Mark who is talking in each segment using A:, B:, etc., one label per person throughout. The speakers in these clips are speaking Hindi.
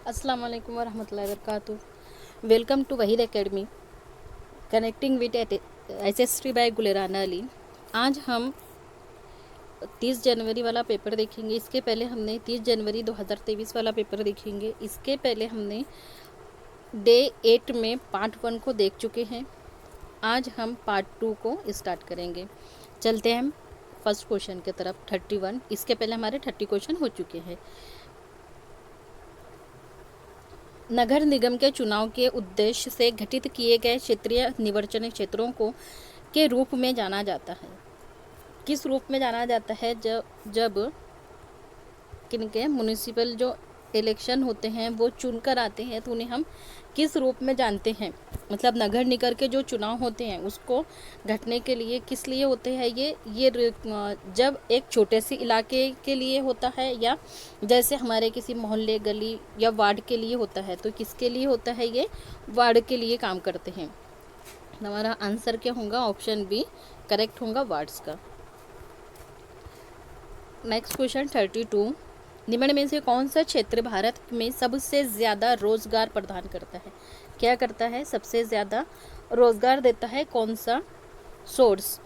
A: अस्सलाम वालेकुम वरहमतुल्लाहि वबरकातुहू। Welcome to Waheed academy connecting with SST by Gulerana Ali. आज हम 30 जनवरी वाला पेपर देखेंगे। इसके पहले हमने 30 जनवरी 2023 वाला पेपर देखेंगे। इसके पहले हमने डे 8 में पार्ट 1 को देख चुके हैं। आज हम पार्ट 2 को स्टार्ट करेंगे। चलते हैं हम फर्स्ट क्वेश्चन की तरफ 31। इसके पहले हमारे 30 क्वेश्चन हो चुके हैं। नगर निगम के चुनाव के उद्देश्य से गठित किए गए क्षेत्रीय निर्वाचन क्षेत्रों को के रूप में जाना जाता है। किस रूप में जाना जाता है? जब किनके म्युनिसिपल जो इलेक्शन होते हैं वो चुनकर आते हैं तो उन्हें हम किस रूप में जानते हैं। मतलब नगर निगम के जो चुनाव होते हैं उसको घटने के लिए किस लिए होते हैं ये जब एक छोटे से इलाके के लिए होता है या जैसे हमारे किसी मोहल्ले गली या वार्ड के लिए होता है। तो किसके लिए होता है? ये वार्ड के लिए काम करते हैं। हमारा आंसर क्या होगा? ऑप्शन बी करेक्ट होगा, वार्ड्स का। Next question 32। निम्न में से कौन सा क्षेत्र भारत में सबसे ज़्यादा रोजगार प्रदान करता है? क्या करता है? सबसे ज़्यादा रोजगार देता है कौन सा सोर्स?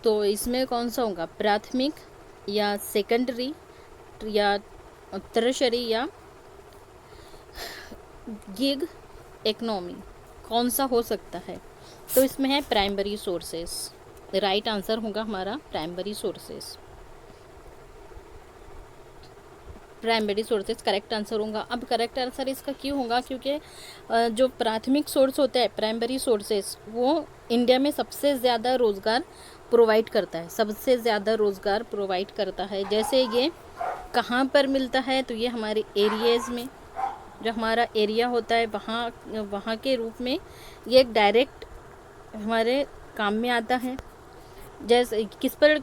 A: तो इसमें कौन सा होगा? प्राथमिक या सेकेंडरी या टर्शरी या गिग इकोनॉमी? कौन सा हो सकता है? तो इसमें है प्राइमरी सोर्सेस। राइट आंसर होगा हमारा primary sources. Primary sources correct answer होगा। अब करेक्ट आंसर इसका क्यों होगा? क्योंकि जो प्राथमिक सोर्स होता है प्राइमरी सोर्सेज वो इंडिया में सबसे ज़्यादा रोज़गार प्रोवाइड करता है। सबसे ज़्यादा रोज़गार प्रोवाइड करता है। जैसे ये कहाँ पर मिलता है? तो ये हमारे एरियाज़ में, जो हमारा एरिया होता है वहाँ के रूप में ये एक डायरेक्ट हमारे काम में आता है। जैसे किस पर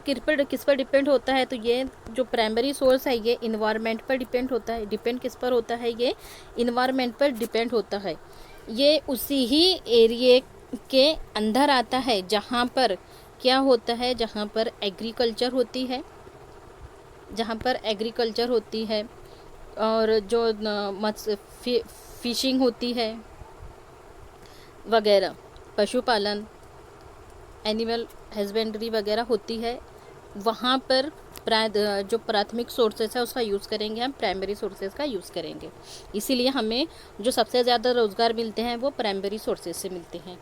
A: डिपेंड होता है? तो ये जो प्राइमरी सोर्स है ये इन्वायरमेंट पर डिपेंड होता है। डिपेंड किस पर होता है? ये इन्वायरमेंट पर डिपेंड होता है। ये उसी ही एरिया के अंदर आता है जहाँ पर क्या होता है? जहाँ पर एग्रीकल्चर होती है, जहाँ पर एग्रीकल्चर होती है और जो फिशिंग होती है वगैरह, पशुपालन, एनिमल हस्बेंड्री वगैरह होती है, वहाँ पर जो प्राथमिक सोर्सेस है उसका यूज़ करेंगे, हम प्राइमरी सोर्सेस का यूज़ करेंगे। इसीलिए हमें जो सबसे ज़्यादा रोज़गार मिलते हैं वो प्राइमरी सोर्सेस से मिलते हैं।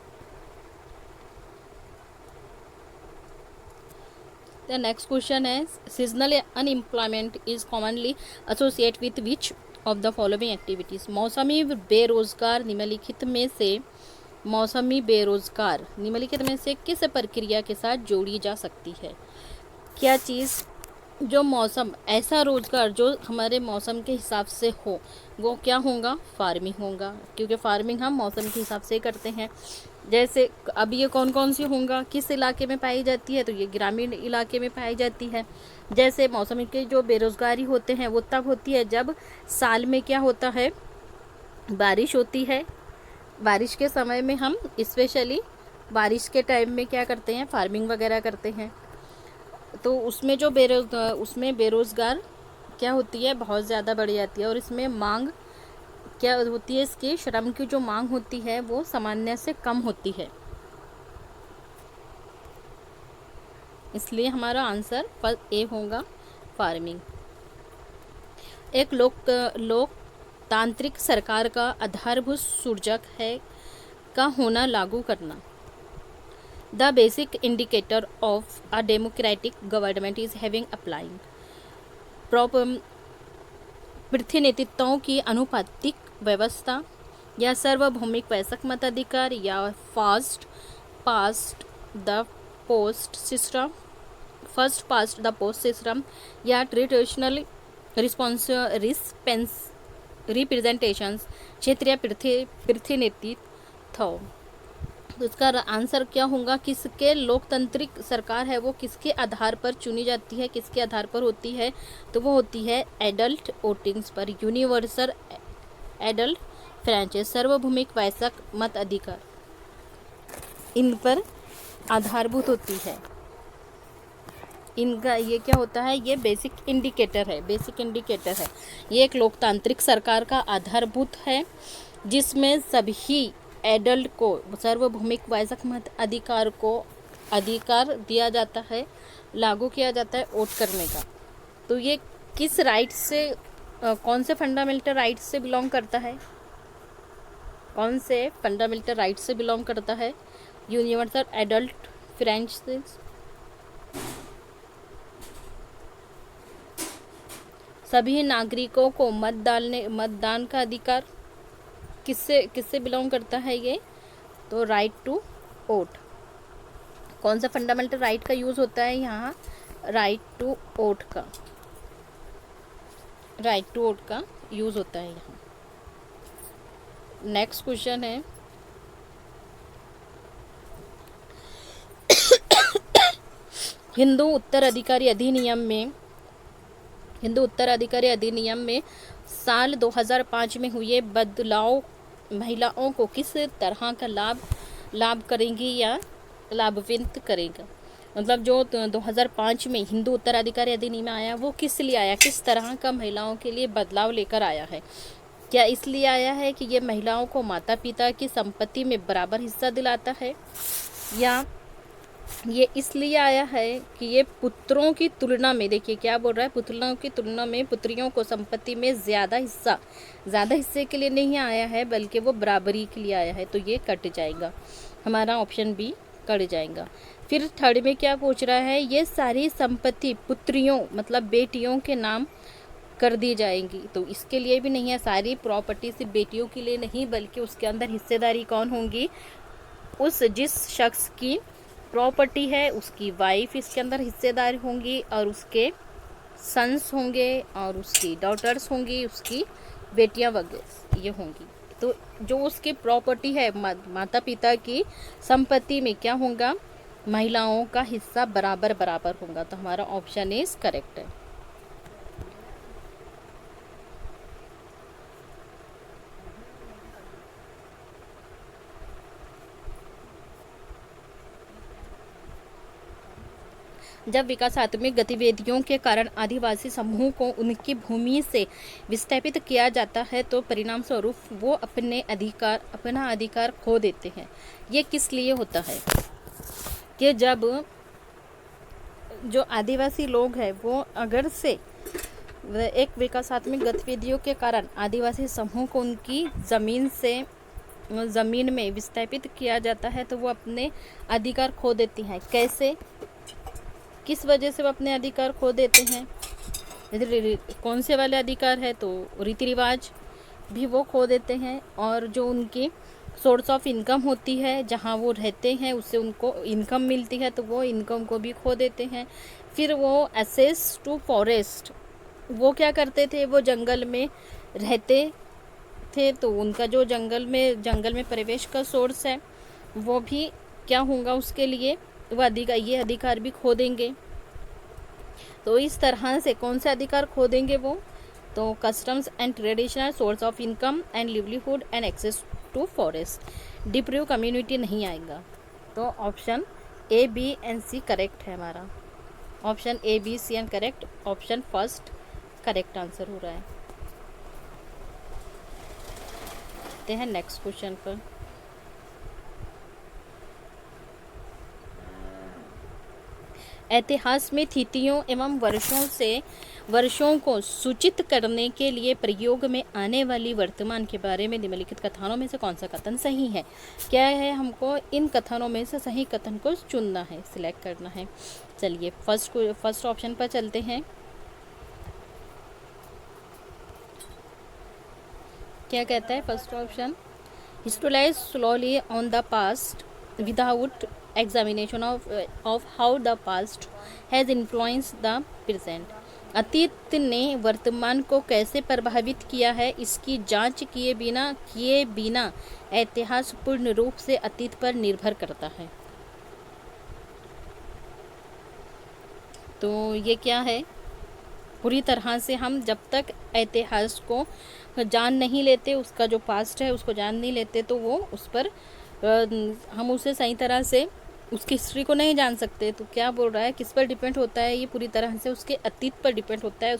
A: द नेक्स्ट क्वेश्चन है seasonal unemployment is commonly associate with which of the following activities? मौसमी बेरोजगार निम्नलिखित में से मौसमी बेरोजगार निम्नलिखित में से किस प्रक्रिया के साथ जोड़ी जा सकती है? क्या चीज़ जो मौसम ऐसा रोजगार जो हमारे मौसम के हिसाब से हो वो क्या होगा? फार्मिंग होगा, क्योंकि फार्मिंग हम मौसम के हिसाब से करते हैं। जैसे अब ये कौन कौन सी होगा, किस इलाके में पाई जाती है? तो ये ग्रामीण इलाके में पाई जाती है। जैसे मौसम के जो बेरोजगारी होते हैं वो तब होती है जब साल में क्या होता है? बारिश होती है। बारिश के समय में हम स्पेशली बारिश के टाइम में क्या करते हैं? फार्मिंग वगैरह करते हैं। तो उसमें जो उसमें बेरोज़गार क्या होती है? बहुत ज़्यादा बढ़ जाती है। और इसमें मांग क्या होती है? इसकी श्रम की जो मांग होती है वो सामान्य से कम होती है। इसलिए हमारा आंसर ए होगा, फार्मिंग। एक लोकतांत्रिक सरकार का आधारभूत सूचक है का होना लागू करना। The basic indicator of a democratic government is having applying. प्रतिनिधित्वों की अनुपातिक व्यवस्था या सार्वभौमिक वयस्क मताधिकार या first past the post system या ट्रेडिशनल रिप्रेजेंटेशंस क्षेत्रीय प्रतिनिधित्व। तो इसका आंसर क्या होगा? किसके लोकतांत्रिक सरकार है वो किसके आधार पर चुनी जाती है? किसके आधार पर होती है? तो वो होती है एडल्ट वोटिंग्स पर, यूनिवर्सल एडल्ट फ्रेंचाइज, सार्वभौमिक वयस्क मत अधिकार, इन पर आधारभूत होती है। इनका ये क्या होता है, ये बेसिक इंडिकेटर है, बेसिक इंडिकेटर है। ये एक लोकतांत्रिक सरकार का आधारभूत है जिसमें सभी एडल्ट को सार्वभौमिक वयस्क मत अधिकार को अधिकार दिया जाता है, लागू किया जाता है वोट करने का। तो ये किस राइट से कौन से फंडामेंटल राइट से बिलोंग करता है, कौन से फंडामेंटल राइट से बिलोंग करता है? यूनिवर्सल एडल्ट फ्रेंचाइज, सभी नागरिकों को मतदान का अधिकार, किससे किससे बिलोंग करता है ये? तो राइट टू वोट। कौन सा फंडामेंटल राइट का यूज़ होता है यहाँ? राइट टू वोट का, राइट टू वोट का यूज़ होता है यहाँ। नेक्स्ट क्वेश्चन है हिंदू उत्तराधिकारी अधिनियम में साल 2005 में हुए बदलाव महिलाओं को किस तरह का लाभ करेंगी या लाभान्वित करेगा? मतलब जो 2005 में हिंदू उत्तराधिकारी अधिनियम आया वो किस लिए आया, किस तरह का महिलाओं के लिए बदलाव लेकर आया है? क्या इसलिए आया है कि ये महिलाओं को माता पिता की संपत्ति में बराबर हिस्सा दिलाता है, या ये इसलिए आया है कि ये पुत्रों की तुलना में, देखिए क्या बोल रहा है, पुत्रों की तुलना में पुत्रियों को संपत्ति में ज़्यादा हिस्से के लिए नहीं आया है बल्कि वो बराबरी के लिए आया है। तो ये कट जाएगा, हमारा ऑप्शन बी कट जाएगा। फिर थर्ड में क्या पूछ रहा है, ये सारी संपत्ति पुत्रियों मतलब बेटियों के नाम कर दी जाएंगी। तो इसके लिए भी नहीं है, सारी प्रॉपर्टी सिर्फ बेटियों के लिए नहीं बल्कि उसके अंदर हिस्सेदारी कौन होंगी, जिस शख्स की प्रॉपर्टी है उसकी वाइफ इसके अंदर हिस्सेदार होंगी और उसके सन्स होंगे और उसकी डॉटर्स होंगी, उसकी बेटियां वगैरह ये होंगी। तो जो उसकी प्रॉपर्टी है माता पिता की संपत्ति में क्या होगा, महिलाओं का हिस्सा बराबर होगा। तो हमारा ऑप्शन इज करेक्ट है। जब विकासात्मक गतिविधियों के कारण आदिवासी समूह को उनकी भूमि से विस्थापित किया जाता है तो परिणाम स्वरूप वो अपना अधिकार खो देते हैं। ये किस लिए होता है कि जब जो आदिवासी लोग हैं वो अगर से एक विकासात्मक गतिविधियों के कारण आदिवासी समूह को उनकी ज़मीन में विस्थापित किया जाता है तो वो अपने अधिकार खो देती हैं। कैसे, किस वजह से वो अपने अधिकार खो देते हैं? कौन से वाले अधिकार है? तो रीति रिवाज भी वो खो देते हैं, और जो उनकी सोर्स ऑफ इनकम होती है जहाँ वो रहते हैं उससे उनको इनकम मिलती है तो वो इनकम को भी खो देते हैं। फिर वो एक्सेस टू फॉरेस्ट, वो क्या करते थे, वो जंगल में रहते थे तो उनका जो जंगल में प्रवेश का सोर्स है वो भी क्या होगा, उसके लिए वो ये अधिकार भी खो देंगे। तो इस तरह से कौन से अधिकार खो देंगे वो? तो customs and traditional, source of income and livelihood and access to forest. Deprive community नहीं आएगा। तो option A B and C correct है हमारा। Option A B C and correct, option first correct answer हो रहा है। देखते हैं नेक्स्ट क्वेश्चन पर। इतिहास में तिथियों एवं वर्षों को सूचित करने के लिए प्रयोग में आने वाली वर्तमान के बारे में निम्नलिखित कथनों में से कौन सा कथन सही है? क्या है, हमको इन कथनों में से सही कथन को चुनना है, सिलेक्ट करना है। चलिए फर्स्ट ऑप्शन पर चलते हैं। क्या कहता है first option? Historise slowly on the past without examination of how the past has influenced the present। अतीत ने वर्तमान को कैसे प्रभावित किया है इसकी जांच किए बिना इतिहास पूर्ण रूप से अतीत पर निर्भर करता है। तो ये क्या है, पूरी तरह से हम जब तक इतिहास को जान नहीं लेते, उसका जो पास्ट है उसको जान नहीं लेते तो वो उस पर हम उसे सही तरह से उसकी हिस्ट्री को नहीं जान सकते। तो क्या बोल रहा है, किस पर डिपेंड होता है, ये पूरी तरह से उसके अतीत पर डिपेंड होता है,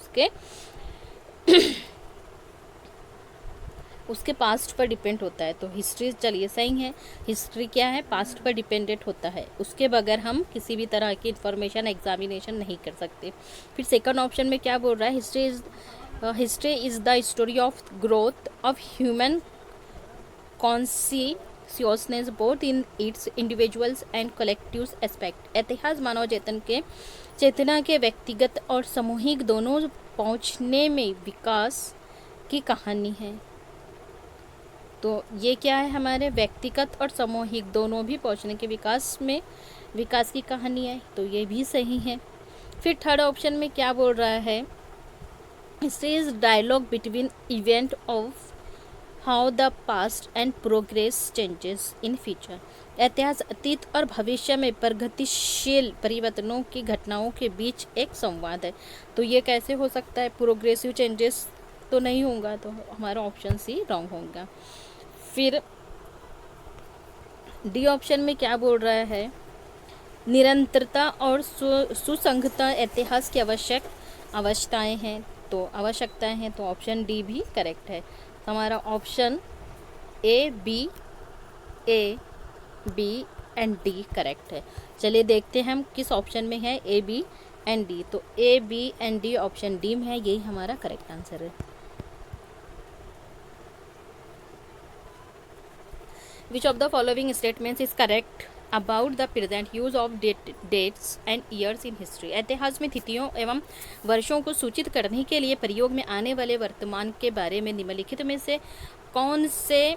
A: उसके पास्ट पर डिपेंड होता है। तो हिस्ट्री, चलिए सही है, हिस्ट्री क्या है, पास्ट पर डिपेंडेंट होता है, उसके बगैर हम किसी भी तरह की इंफॉर्मेशन एग्जामिनेशन नहीं कर सकते। फिर सेकंड ऑप्शन में क्या बोल रहा है, history is the story of growth of human consciousness both in its individuals and collective aspect. इतिहास मानव चेतना के व्यक्तिगत और सामूहिक दोनों पहुंचने में विकास की कहानी है। तो ये क्या है, हमारे व्यक्तिगत और सामूहिक दोनों भी पहुंचने के विकास की कहानी है। तो ये भी सही है। फिर थर्ड ऑप्शन में क्या बोल रहा है, history is dialogue between event of how the past and progress changes in future. इतिहास अतीत और भविष्य में प्रगतिशील परिवर्तनों की घटनाओं के बीच एक संवाद है। तो ये कैसे हो सकता है, प्रोग्रेसिव चेंजेस तो नहीं होगा, तो हमारा ऑप्शन सी रॉन्ग होगा। फिर डी ऑप्शन में क्या बोल रहा है, निरंतरता और सुसंगतता इतिहास की आवश्यकताएं हैं। तो ऑप्शन डी भी करेक्ट है। तो हमारा option A B and D correct है। चलिए देखते हैं हम किस ऑप्शन में है ए बी एंड डी। तो A B and D option D में है, यही हमारा करेक्ट आंसर है। Which of the following statements is correct about the present use of dates and years in history? इतिहास में तिथियों एवं वर्षों को सूचित करने के लिए प्रयोग में आने वाले वर्तमान के बारे में निम्नलिखित में से कौन से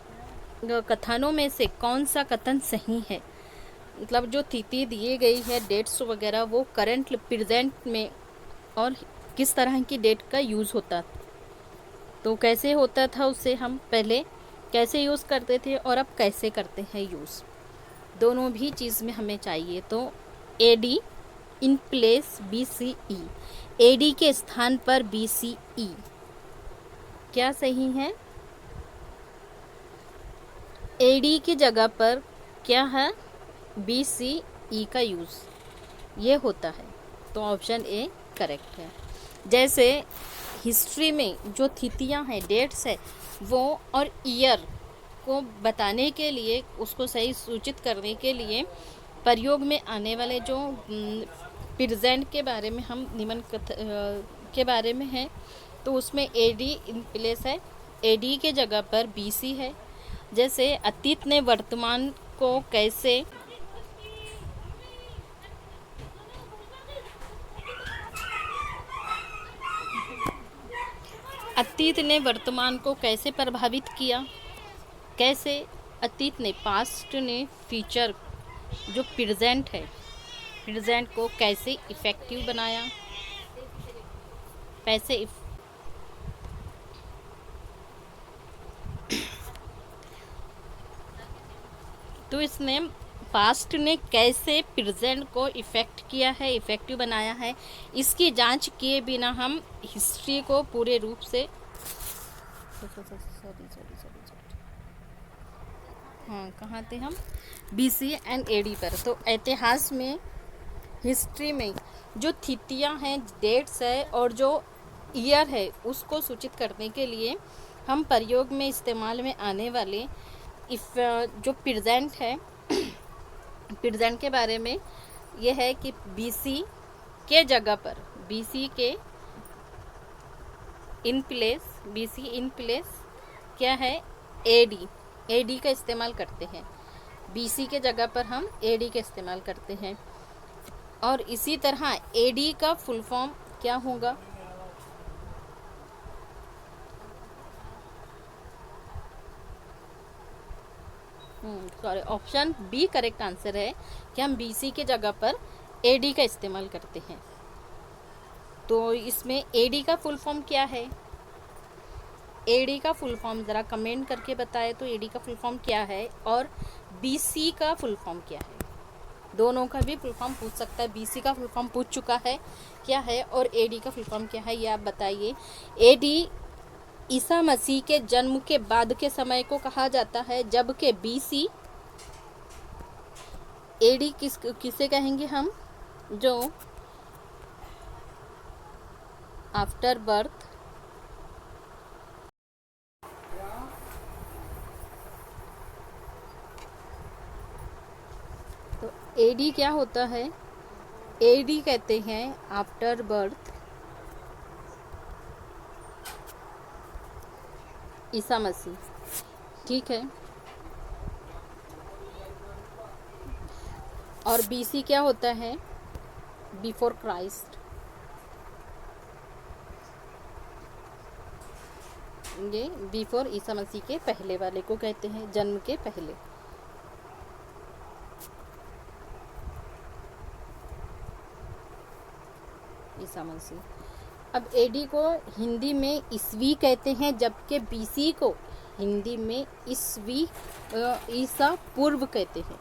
A: कथनों में से कौन सा कथन सही है। मतलब जो तिथि दिए गई है, डेट्स वगैरह, वो करंट प्रेजेंट में और किस तरह की डेट का यूज़ होता, तो कैसे होता था, उससे हम पहले कैसे यूज़ करते थे और अब कैसे करते हैं यूज़, दोनों भी चीज़ में हमें चाहिए। तो A D in place B C E, A D के स्थान पर बी सी ई, क्या सही है, ए डी की जगह पर क्या है, बी सी ई का यूज़ ये होता है। तो ऑप्शन ए करेक्ट है। जैसे हिस्ट्री में जो तिथियां हैं, डेट्स है, वो और ईयर को बताने के लिए, उसको सही सूचित करने के लिए प्रयोग में आने वाले जो प्रेजेंट के बारे में हम निम्न के बारे में है, तो उसमें ए डी इन प्लेस है, ए डी के जगह पर बी सी है। जैसे अतीत ने वर्तमान को कैसे प्रभावित किया, कैसे अतीत ने, पास्ट ने फ्यूचर जो प्रेजेंट है, प्रेजेंट को कैसे इफ़ेक्टिव बनाया, तो इसने पास्ट ने कैसे प्रेजेंट को इफ़ेक्टिव बनाया है, इसकी जांच किए बिना हम हिस्ट्री को पूरे रूप से कहाँ थे हम, B C and A D पर। तो इतिहास में, हिस्ट्री में जो तिथियां हैं, डेट्स है और जो ईयर है, उसको सूचित करने के लिए हम प्रयोग में इस्तेमाल में आने वाले जो प्रेजेंट है, प्रेजेंट के बारे में ये है कि बी सी के जगह पर, बी सी इन प्लेस क्या है, ए डी का इस्तेमाल करते हैं, बी सी के जगह पर हम ए डी का इस्तेमाल करते हैं। और इसी तरह ए डी का फुल फॉर्म क्या होगा, sorry, option B correct answer है कि हम बी सी के जगह पर ए डी का इस्तेमाल करते हैं। तो इसमें ए डी का फुल फॉर्म क्या है, ए डी का फुल फॉर्म ज़रा कमेंट करके बताए तो ए डी का फुल फॉर्म क्या है और बी सी का फुल फॉर्म क्या है। दोनों का भी फुल फॉर्म पूछ सकता है, बी सी का फुल फॉर्म पूछ चुका है क्या है और ए डी का फुल फॉर्म क्या है, ये आप बताइए। ए डी ईसा मसीह के जन्म के बाद के समय को कहा जाता है, जबकि बी सी एडी किसे कहेंगे हम? जो आफ्टर बर्थ तो एडी क्या होता है? एडी कहते हैं आफ्टर बर्थ ईसा मसीह। ठीक है। और बीसी क्या होता है? Before Christ. ये बिफोर ईसा मसीह के पहले वाले को कहते हैं, जन्म के पहले। ईसा मसीह। अब एडी को हिंदी में ईस्वी कहते हैं, जबकि बीसी को हिंदी में ईस्वी ईसा पूर्व कहते हैं।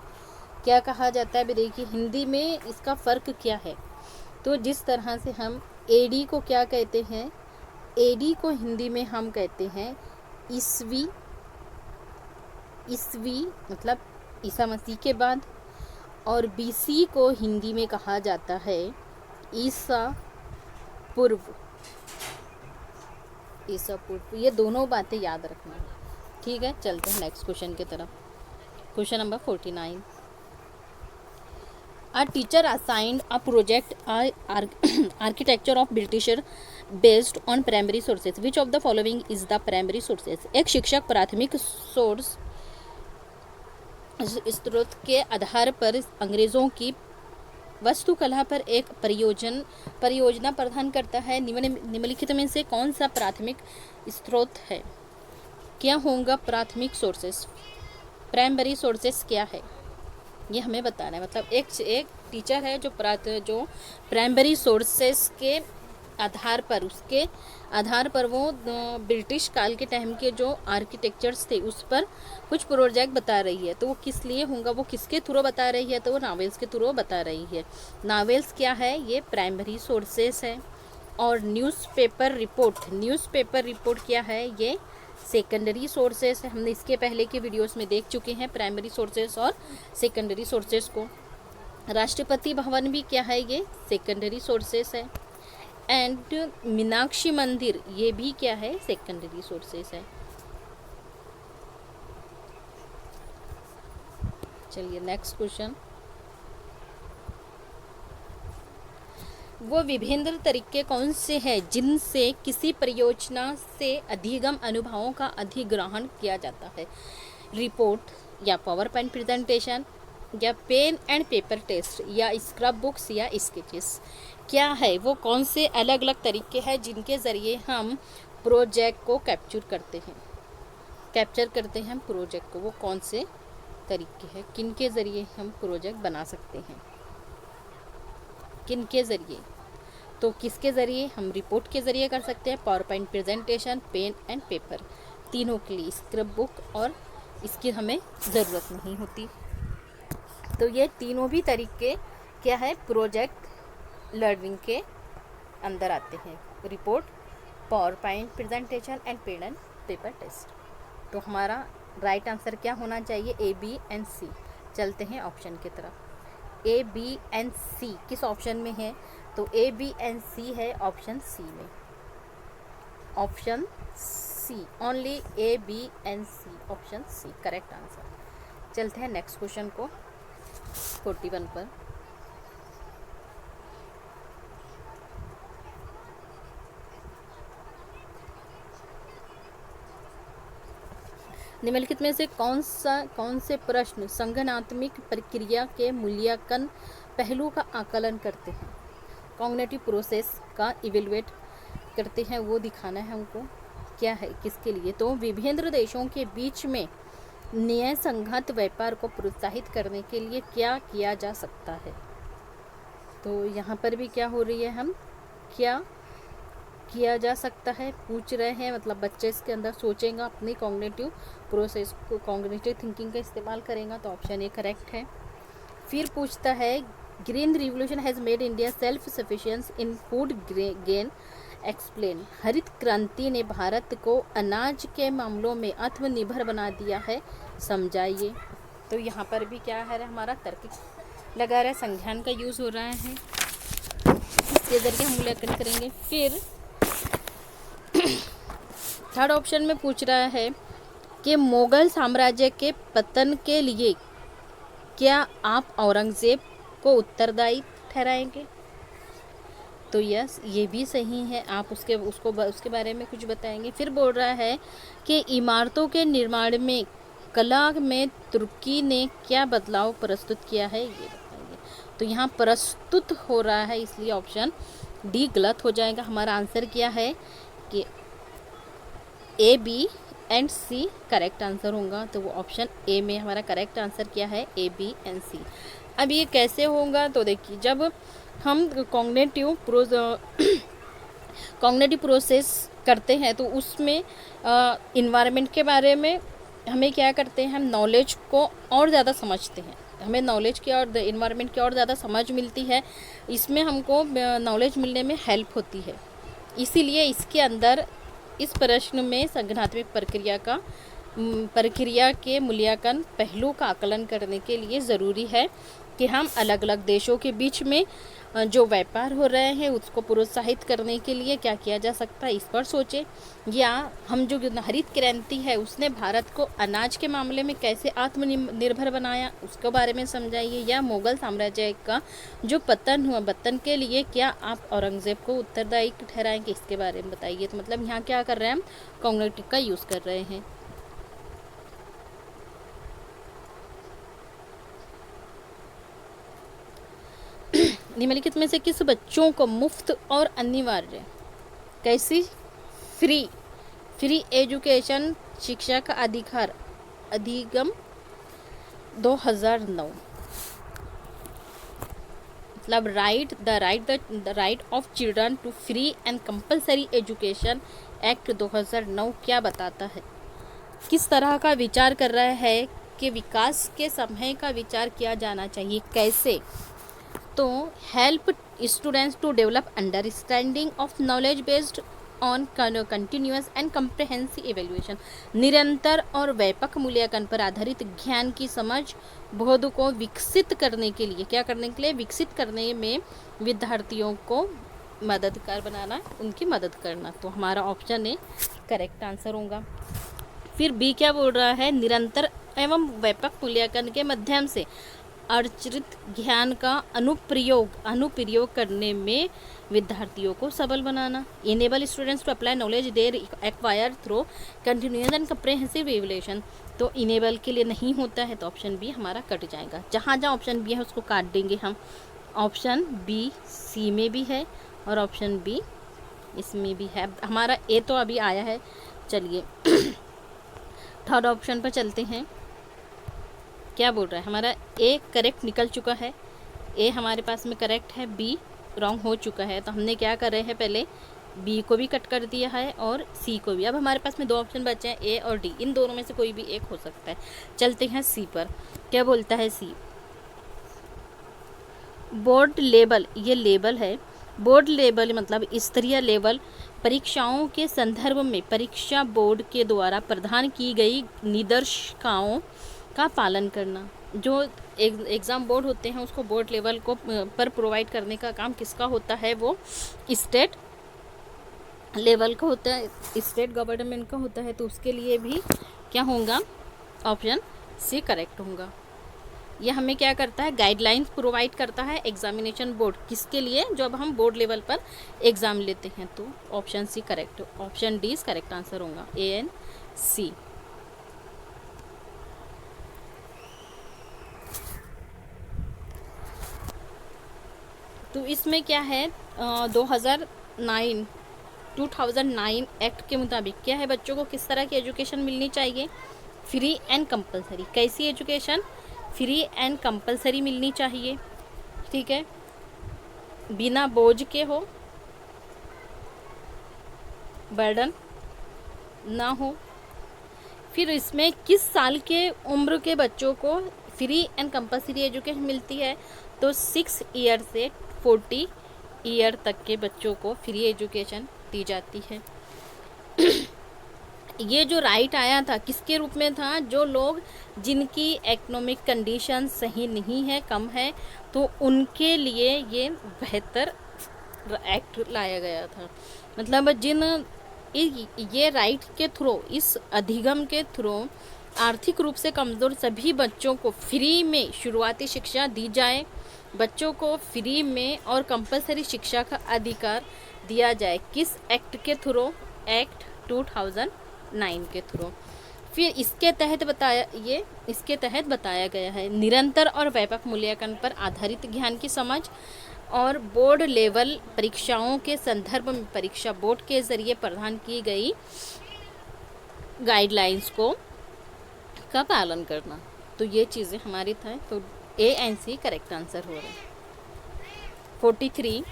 A: क्या कहा जाता है? देखिए हिंदी में इसका फ़र्क क्या है। तो जिस तरह से हम एडी को क्या कहते हैं, एडी को हिंदी में हम कहते हैं ईस्वी। ईस्वी मतलब ईसा मसीह के बाद। और बीसी को हिंदी में कहा जाता है ईसा पूर्व। ईसा पूर्व। ये दोनों बातें याद रखना है। ठीक है, चलते हैं नेक्स्ट क्वेश्चन की तरफ। Question number 49। A teacher assigned a project architecture of Britisher based on primary sources. Which of the following is the primary sources? एक शिक्षक प्राथमिक सोर्स स्रोत के आधार पर अंग्रेज़ों की वास्तुकला पर एक परियोजना प्रदान करता है। निम्नलिखित में से कौन सा प्राथमिक स्रोत है? क्या होगा प्राथमिक सोर्सेस? प्राइमरी सोर्सेस क्या है ये हमें बताना है। मतलब एक टीचर है जो प्राइमरी सोर्सेस के आधार पर, उसके आधार पर वो ब्रिटिश काल के टाइम के जो आर्किटेक्चर्स थे उस पर कुछ प्रोजेक्ट बता रही है। तो वो किस लिए होगा, वो किसके थ्रू बता रही है? तो वो नावेल्स के थ्रू बता रही है। नावेल्स क्या है? ये प्राइमरी सोर्सेस है। और न्यूज़पेपर रिपोर्ट क्या है? ये सेकेंडरी सोर्सेस है। हमने इसके पहले के वीडियोस में देख चुके हैं प्राइमरी सोर्सेस और सेकेंडरी सोर्सेस को। राष्ट्रपति भवन भी क्या है? ये सेकेंडरी सोर्सेस है। एंड मीनाक्षी मंदिर ये भी क्या है? सेकेंडरी सोर्सेस है। चलिए नेक्स्ट क्वेश्चन। वो विभिन्न तरीके कौन से हैं जिनसे किसी परियोजना से अधिगम अनुभवों का अधिग्रहण किया जाता है? रिपोर्ट या पावर पॉइंट प्रेजेंटेशन या पेन एंड पेपर टेस्ट या स्क्रब बुक्स या स्केचेस। क्या है? वो कौन से अलग अलग तरीके हैं जिनके ज़रिए हम प्रोजेक्ट को कैप्चर करते हैं प्रोजेक्ट को। वो कौन से तरीके हैं, किनके ज़रिए हम प्रोजेक्ट बना सकते हैं? किनके ज़रिए? तो किसके ज़रिए? हम रिपोर्ट के ज़रिए कर सकते हैं, power point presentation, pen and paper. तीनों के लिए स्क्रब बुक और इसकी हमें ज़रूरत नहीं होती। तो ये तीनों भी तरीके क्या है? प्रोजेक्ट लर्निंग के अंदर आते हैं। Report, power point presentation and pen and paper test. तो हमारा राइट आंसर क्या होना चाहिए? A, B and C. चलते हैं ऑप्शन की तरफ। ए, बी एंड सी किस ऑप्शन में है? तो ए, बी एंड सी है ऑप्शन सी में। Option C, only A, B and C, option C correct answer. चलते हैं नेक्स्ट क्वेश्चन को 41 पर। निम्नलिखित में से कौन से प्रश्न संगठनात्मक प्रक्रिया के मूल्यांकन पहलू का आकलन करते हैं? कॉग्निटिव प्रोसेस का इवेलुएट करते हैं, वो दिखाना है हमको। क्या है, किसके लिए? तो विभिन्न देशों के बीच में न्याय संगत व्यापार को प्रोत्साहित करने के लिए क्या किया जा सकता है? तो यहाँ पर भी क्या हो रही है, हम क्या किया जा सकता है पूछ रहे हैं। मतलब बच्चे इसके अंदर सोचेगा, अपनी कॉग्निटिव प्रोसेस को, कॉग्निटिव थिंकिंग का इस्तेमाल करेगा। तो ऑप्शन ए करेक्ट है। फिर पूछता है green revolution has made India self sufficiency in food grain explain. हरित क्रांति ने भारत को अनाज के मामलों में आत्मनिर्भर बना दिया है, समझाइए। तो यहाँ पर भी क्या है हमारा लगा रहा है, संज्ञान का यूज़ हो रहा है, इसके ज़रिए हम मूल्यांकन करेंगे। फिर थर्ड ऑप्शन में पूछ रहा है कि मुगल साम्राज्य के पतन के लिए क्या आप औरंगज़ेब को उत्तरदायी ठहराएंगे? तो यस, ये भी सही है, आप उसके बारे में कुछ बताएंगे। फिर बोल रहा है कि इमारतों के निर्माण में कला में तुर्की ने क्या बदलाव प्रस्तुत किया है, ये बताइए। तो यहाँ प्रस्तुत हो रहा है, इसलिए ऑप्शन डी गलत हो जाएगा। हमारा आंसर क्या है कि A, B and C correct answer होगा। तो वो ऑप्शन ए में हमारा करेक्ट आंसर क्या है, ए, बी एंड सी। अब ये कैसे होगा, तो देखिए, जब हम कॉग्निटिव प्रोसेस करते हैं तो उसमें इन्वायरमेंट के बारे में हमें क्या करते हैं, हम नॉलेज को और ज़्यादा समझते हैं, हमें नॉलेज की और इन्वायरमेंट की और ज़्यादा समझ मिलती है, इसमें हमको नॉलेज मिलने में हेल्प होती है। इसीलिए इसके अंदर इस प्रश्न में संज्ञानात्मक प्रक्रिया के मूल्यांकन पहलू का आकलन करने के लिए ज़रूरी है कि हम अलग अलग देशों के बीच में जो व्यापार हो रहे हैं उसको प्रोत्साहित करने के लिए क्या किया जा सकता है, इस पर सोचें। या हम जो हरित क्रांति है उसने भारत को अनाज के मामले में कैसे आत्मनिर्भर बनाया, उसके बारे में समझाइए। या मुगल साम्राज्य का जो पतन हुआ, पतन के लिए क्या आप औरंगज़ेब को उत्तरदायी ठहराएंगे, इसके बारे में बताइए। तो मतलब यहाँ क्या कर रहे हैं, हम कॉग्निटिव का यूज़ कर रहे हैं। निम्नलिखित में से किस बच्चों को मुफ्त और अनिवार्य कैसी फ्री एजुकेशन शिक्षा का अधिगम 2009, मतलब the right of children to free and compulsory education act 2009 क्या बताता है, किस तरह का विचार कर रहा है कि विकास के समय का विचार किया जाना चाहिए, कैसे। तो help students to develop understanding of knowledge based on continuous and comprehensive evaluation, निरंतर और व्यापक मूल्यांकन पर आधारित ज्ञान की समझ बोध को विकसित करने के लिए, क्या करने के लिए, विकसित करने में विद्यार्थियों को मददगार बनाना, उनकी मदद करना। तो हमारा ऑप्शन ए करेक्ट आंसर होगा। फिर बी क्या बोल रहा है, निरंतर एवं व्यापक मूल्यांकन के माध्यम से अर्जित ज्ञान का अनुप्रयोग करने में विद्यार्थियों को सबल बनाना। Enable students to apply knowledge their acquire through continuous and comprehensive evaluation. तो इनेबल के लिए नहीं होता है, तो ऑप्शन बी हमारा कट जाएगा। जहाँ जहाँ ऑप्शन बी है उसको काट देंगे हम। ऑप्शन बी सी में भी है और ऑप्शन बी इसमें भी है। हमारा ए तो अभी आया है। चलिए थर्ड ऑप्शन पर चलते हैं। क्या बोल रहा है, हमारा ए करेक्ट निकल चुका है, ए हमारे पास में करेक्ट है, बी रॉन्ग हो चुका है। तो हमने क्या कर रहे हैं, पहले बी को भी कट कर दिया है और सी को भी। अब हमारे पास में दो ऑप्शन बचे हैं, ए और डी, इन दोनों में से कोई भी एक हो सकता है। चलते हैं सी पर। क्या बोलता है सी, बोर्ड लेवल, ये लेवल है, बोर्ड लेवल मतलब स्तरीय लेवल परीक्षाओं के संदर्भ में परीक्षा बोर्ड के द्वारा प्रदान की गई निर्देशिकाओं का पालन करना। जो एग्ज़ाम बोर्ड होते हैं उसको बोर्ड लेवल को पर प्रोवाइड करने का काम किसका होता है, वो स्टेट लेवल का होता है, स्टेट गवर्नमेंट का होता है। तो उसके लिए भी क्या होगा, ऑप्शन सी करेक्ट होगा। यह हमें क्या करता है, गाइडलाइंस प्रोवाइड करता है एग्जामिनेशन बोर्ड, किसके लिए, जब हम बोर्ड लेवल पर एग्ज़ाम लेते हैं। तो option C correct, option D correct answer होगा, ए एन सी। तो इसमें क्या है, 2009 एक्ट के मुताबिक क्या है, बच्चों को किस तरह की एजुकेशन मिलनी चाहिए, फ्री एंड कंपलसरी। कैसी एजुकेशन, फ्री एंड कंपलसरी मिलनी चाहिए, ठीक है, बिना बोझ के हो, बर्डन ना हो। फिर इसमें किस साल के उम्र के बच्चों को फ्री एंड कंपलसरी एजुकेशन मिलती है, तो 6 ईयर से 40 ईयर तक के बच्चों को फ्री एजुकेशन दी जाती है। ये जो राइट आया था किसके रूप में था, जो लोग जिनकी इकोनॉमिक कंडीशन सही नहीं है, कम है, तो उनके लिए ये बेहतर एक्ट लाया गया था। मतलब ये राइट के थ्रू, इस अधिगम के थ्रू आर्थिक रूप से कमज़ोर सभी बच्चों को फ्री में शुरुआती शिक्षा दी जाए, बच्चों को फ्री में और कंपलसरी शिक्षा का अधिकार दिया जाए। किस एक्ट के थ्रू? एक्ट 2009 के थ्रू। फिर इसके तहत बताया गया है निरंतर और व्यापक मूल्यांकन पर आधारित ज्ञान की समझ और बोर्ड लेवल परीक्षाओं के संदर्भ में परीक्षा बोर्ड के जरिए प्रदान की गई गाइडलाइंस का पालन करना। तो ये चीज़ें हमारी था, तो A and C correct answer हो रहा है। 43.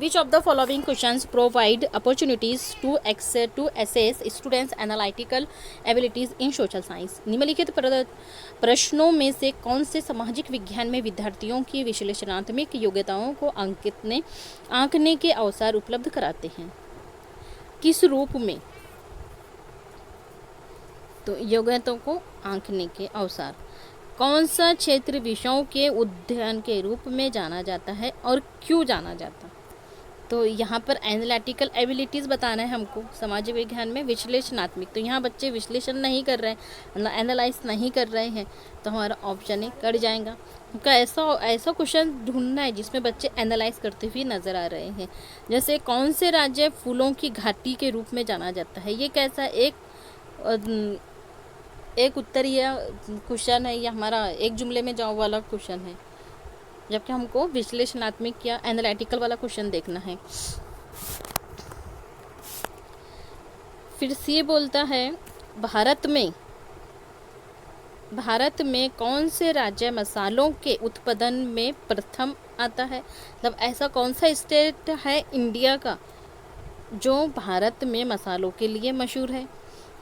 A: Which of the following questions provide opportunities to assess students' analytical abilities in social science? निम्नलिखित प्रश्नों में से कौन से सामाजिक विज्ञान में विद्यार्थियों की विश्लेषणात्मक योग्यताओं को आंकने के अवसर उपलब्ध कराते हैं? किस रूप में? तो योग्यताओं को आंकने के अवसर। कौन सा क्षेत्र विषयों के अध्ययन के रूप में जाना जाता है और क्यों जाना जाता है? तो यहाँ पर एनालिटिकल एबिलिटीज़ बताना है हमको सामाजिक विज्ञान में विश्लेषणात्मक। तो यहाँ बच्चे विश्लेषण नहीं कर रहे हैं, एनालाइज नहीं कर रहे हैं, तो हमारा ऑप्शन ए कट जाएगा। उनका ऐसा क्वेश्चन ढूंढना है जिसमें बच्चे एनालाइज करते हुए नज़र आ रहे हैं। जैसे कौन से राज्य फूलों की घाटी के रूप में जाना जाता है? ये कैसा एक उत्तरीय क्वेश्चन है, या हमारा एक जुमले में जवाब वाला क्वेश्चन है, जबकि हमको विश्लेषणात्मक या एनालिटिकल वाला क्वेश्चन देखना है। फिर सी बोलता है भारत में कौन से राज्य मसालों के उत्पादन में प्रथम आता है? मतलब ऐसा कौन सा स्टेट है इंडिया का जो भारत में मसालों के लिए मशहूर है?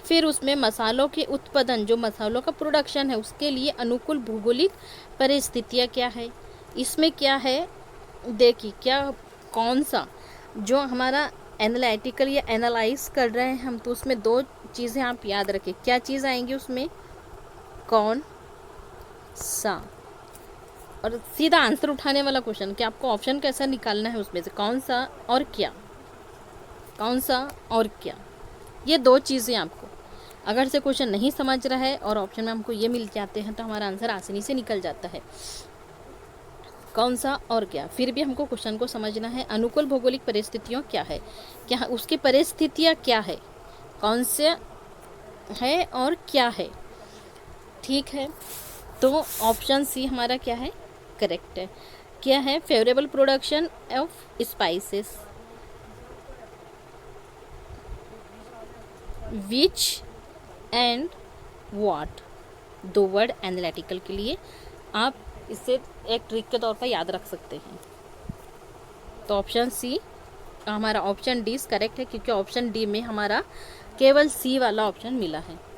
A: फिर उसमें मसालों के उत्पादन, जो मसालों का प्रोडक्शन है, उसके लिए अनुकूल भौगोलिक परिस्थितियाँ क्या है? इसमें क्या है, देखिए क्या कौन सा जो हमारा एनालिटिकल या एनालाइज कर रहे हैं हम, तो उसमें दो चीज़ें आप याद रखें। क्या चीज़ आएंगी उसमें? कौन सा, और सीधा आंसर उठाने वाला क्वेश्चन कि आपको ऑप्शन कैसा निकालना है उसमें से, कौन सा और क्या, कौन सा और क्या, ये दो चीज़ें आपको, अगर से क्वेश्चन नहीं समझ रहा है और ऑप्शन में हमको ये मिल जाते हैं तो हमारा आंसर आसानी से निकल जाता है। कौन सा और क्या। फिर भी हमको क्वेश्चन को समझना है। अनुकूल भौगोलिक परिस्थितियों क्या है, क्या उसकी परिस्थितियाँ क्या है, कौन से है और क्या है। ठीक है, तो ऑप्शन सी हमारा क्या है, करेक्ट है। क्या है? Favourable production of spices, which and what, दो वर्ड एनालिटिकल के लिए आप इसे एक ट्रिक के तौर पर याद रख सकते हैं। तो ऑप्शन सी हमारा, ऑप्शन डी करेक्ट है, क्योंकि ऑप्शन डी में हमारा केवल सी वाला ऑप्शन मिला है।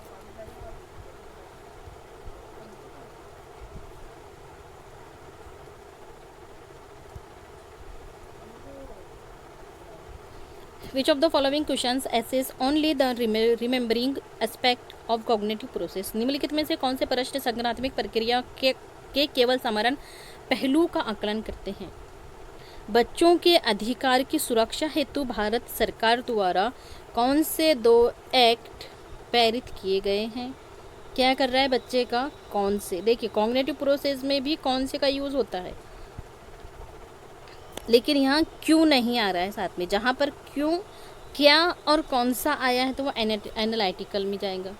A: Which of the following questions assess only the remembering aspect of cognitive process? निम्नलिखित में से कौन से प्रश्न संज्ञानात्मक प्रक्रिया के केवल स्मरण पहलू का आकलन करते हैं? बच्चों के अधिकार की सुरक्षा हेतु भारत सरकार द्वारा कौन से दो एक्ट पारित किए गए हैं? क्या कर रहा है बच्चे का? कौन से। देखिए कॉग्निटिव प्रोसेस में भी कौन से का यूज़ होता है, लेकिन यहाँ क्यों नहीं आ रहा है साथ में। जहाँ पर क्यों, क्या और कौन सा आया है तो वो एनालिटिकल में जाएगा।